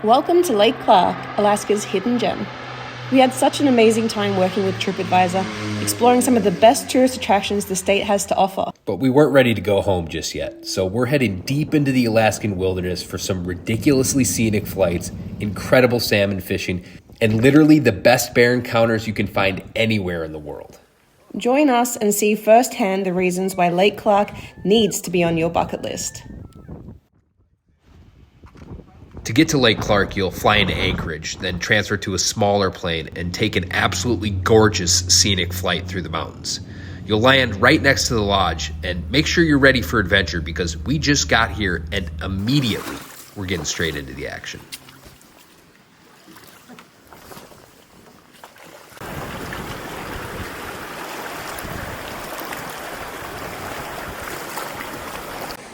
Welcome to Lake Clark, Alaska's hidden gem. We had such an amazing time working with TripAdvisor, exploring some of the best tourist attractions the state has to offer. But we weren't ready to go home just yet, so we're heading deep into the Alaskan wilderness for some ridiculously scenic flights, incredible salmon fishing, and literally the best bear encounters you can find anywhere in the world. Join us and see firsthand the reasons why Lake Clark needs to be on your bucket list. To get to Lake Clark, you'll fly into Anchorage, then transfer to a smaller plane and take an absolutely gorgeous scenic flight through the mountains. You'll land right next to the lodge, and make sure you're ready for adventure because we just got here and immediately we're getting straight into the action.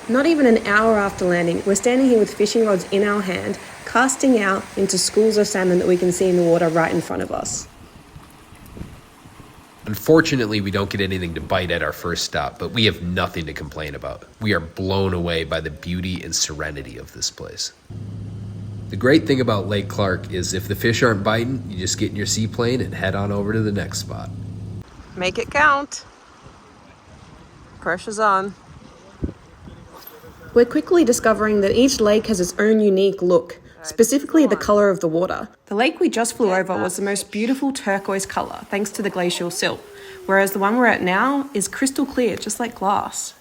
Not even an hour after landing, we're standing here with fishing rods in our hand, casting out into schools of salmon that we can see in the water right in front of us. Unfortunately, we don't get anything to bite at our first stop, but we have nothing to complain about. We are blown away by the beauty and serenity of this place. The great thing about Lake Clark is if the fish aren't biting, you just get in your seaplane and head on over to the next spot. Make it count. Pressure's on. We're quickly discovering that each lake has its own unique look, specifically the color of the water. The lake we just flew over was the most beautiful turquoise color, thanks to the glacial silt, whereas the one we're at now is crystal clear, just like glass.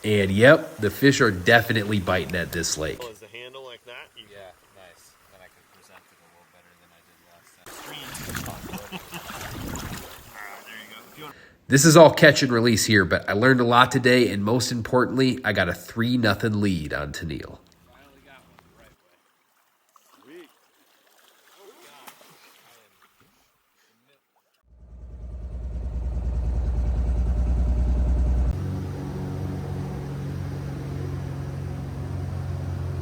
And yep, the fish are definitely biting at this lake. Oh, is the handle like that? Yeah, nice. Then I can present it a little better than I did last time. There you go. This is all catch and release here, but I learned a lot today, and most importantly, I got a 3-0 lead on Tenille.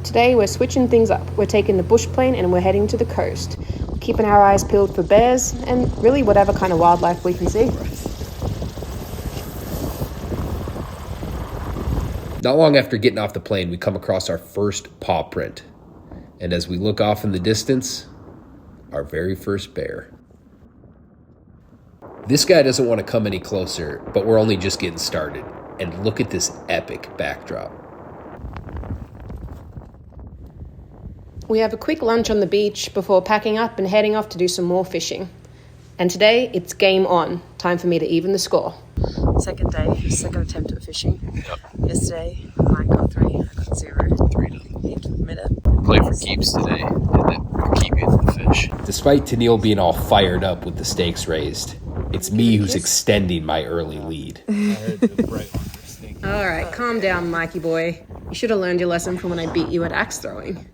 Today we're switching things up. We're taking the bush plane and we're heading to the coast, keeping our eyes peeled for bears and really whatever kind of wildlife we can see. Not long after getting off the plane, we come across our first paw print. And as we look off in the distance, our very first bear. This guy doesn't want to come any closer, but we're only just getting started. And look at this epic backdrop. We have a quick lunch on the beach before packing up and heading off to do some more fishing. And today, it's game on. Time for me to even the score. Second day, second attempt at fishing. Yep. Yesterday, Mike got 3, I got 0. 3-0. Need to admit it. Play for keeps today, and then keep getting the fish. Despite Tenille being all fired up with the stakes raised, it's me who's extending my early lead. I heard the bright one for stinking. All right, calm down, Mikey boy. You should have learned your lesson from when I beat you at axe throwing.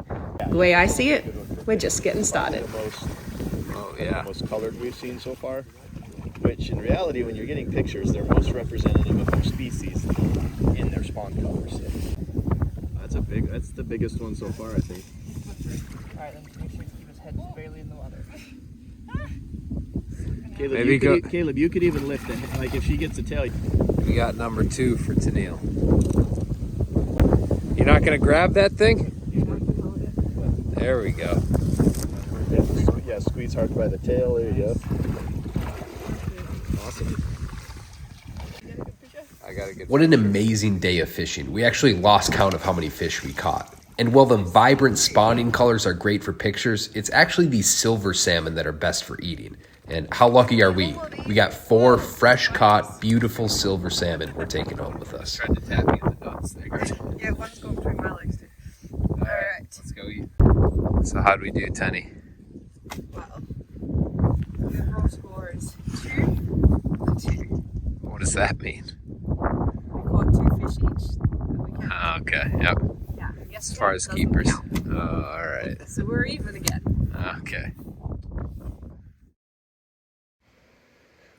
The way I see it, we're just getting started. Oh, yeah. Most colored we've seen so far, which in reality, when you're getting pictures, they're most representative of their species in their spawn colors. That's the biggest one so far, I think. All right, then make sure you keep his head barely in the water. Caleb, you could even lift it. Like if she gets a tail. We got number 2 for Tenille. You're not going to grab that thing? There we go. Yeah, squeeze hard by the tail. There you go. Awesome. I got a good. What an amazing day of fishing. We actually lost count of how many fish we caught. And while the vibrant spawning colors are great for pictures, it's actually these silver salmon that are best for eating. And how lucky are we? We got 4 fresh caught, beautiful silver salmon we're taking home with us. Tried to tap me in the nuts there. Yeah, one's going between my legs too. All right, let's go eat. So how'd we do, Tenny? Wow. The overall score is 2-2. What does that mean? We caught 2 fish each. Oh, okay, yep. Yeah, I guess As far as keepers. count. Oh, all right. So we're even again. Okay.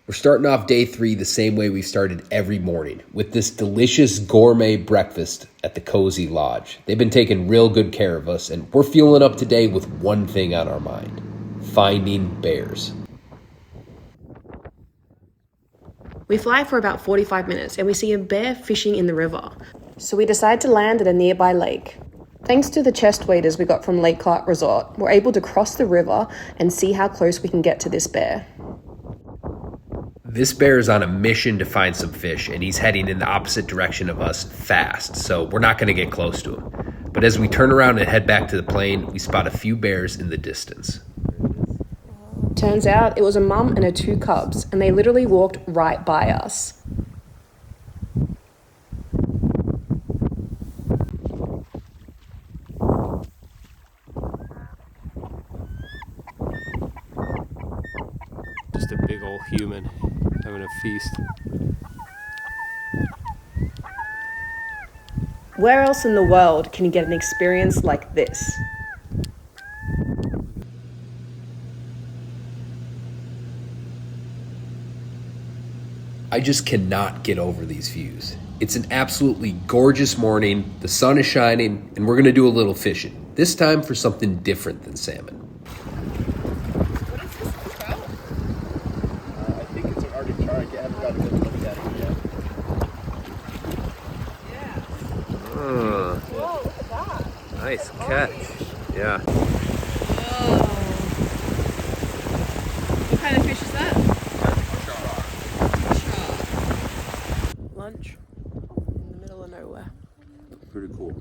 We're starting off day 3 the same way we started every morning, with this delicious gourmet breakfast at the Cozy Lodge. They've been taking real good care of us, and we're fueling up today with one thing on our mind: finding bears. We fly for about 45 minutes and we see a bear fishing in the river. So we decide to land at a nearby lake. Thanks to the chest waders we got from Lake Clark Resort, we're able to cross the river and see how close we can get to this bear. This bear is on a mission to find some fish, and he's heading in the opposite direction of us fast, so we're not going to get close to him. But as we turn around and head back to the plane, we spot a few bears in the distance. Turns out it was a mum and her 2 cubs, and they literally walked right by us. Just a big old human having a feast. Where else in the world can you get an experience like this? I just cannot get over these views. It's an absolutely gorgeous morning, the sun is shining, and we're gonna do a little fishing. This time for something different than salmon. What is this trout? I think it's an Arctic char. I haven't got a good look at it yet. Yeah. Whoa, look at that. nice catch. Yeah. Whoa. What kind of fish is that? Lunch in the middle of nowhere. Pretty cool.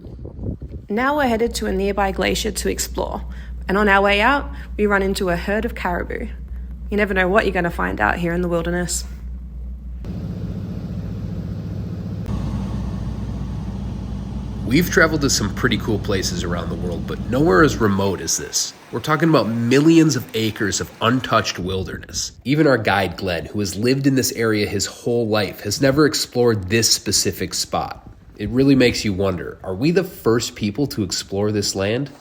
Now we're headed to a nearby glacier to explore, and on our way out, we run into a herd of caribou. You never know what you're going to find out here in the wilderness. We've traveled to some pretty cool places around the world, but nowhere as remote as this. We're talking about millions of acres of untouched wilderness. Even our guide, Glenn, who has lived in this area his whole life, has never explored this specific spot. It really makes you wonder, are we the first people to explore this land?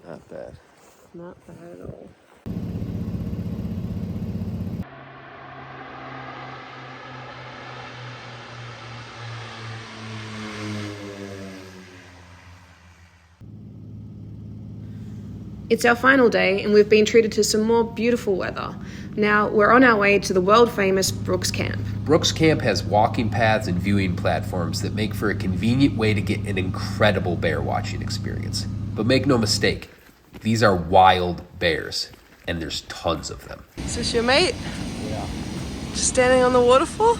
Not bad. Not bad at all. It's our final day, and we've been treated to some more beautiful weather. Now, we're on our way to the world-famous Brooks Camp. Brooks Camp has walking paths and viewing platforms that make for a convenient way to get an incredible bear watching experience. But make no mistake, these are wild bears, and there's tons of them. Is this your mate? Yeah. Just standing on the waterfall?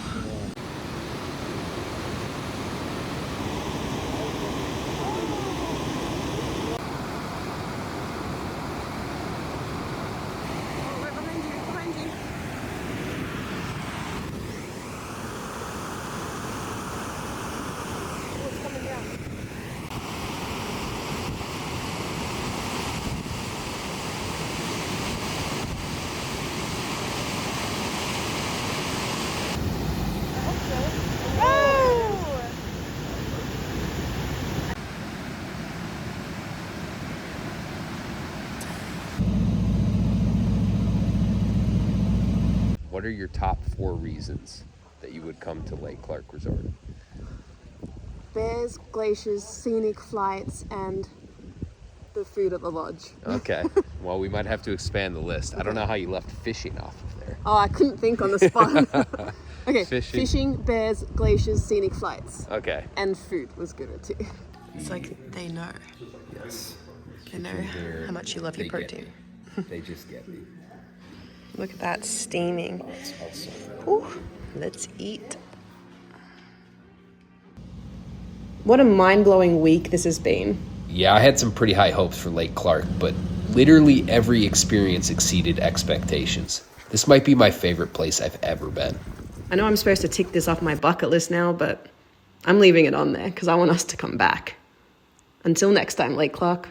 What are your top 4 reasons that you would come to Lake Clark Resort? Bears, glaciers, scenic flights, and the food at the lodge. Okay, well, we might have to expand the list. I don't know how you left fishing off of there. Oh, I couldn't think on the spot. Okay, Fishing. fishing, bears, glaciers, scenic flights. Okay. And food was good too. It's like they know. Yes. They know how much you love your protein. They just get me. Look at that steaming. Ooh, let's eat. What a mind-blowing week this has been. Yeah, I had some pretty high hopes for Lake Clark, but literally every experience exceeded expectations. This might be my favorite place I've ever been. I know I'm supposed to tick this off my bucket list now, but I'm leaving it on there because I want us to come back. Until next time, Lake Clark.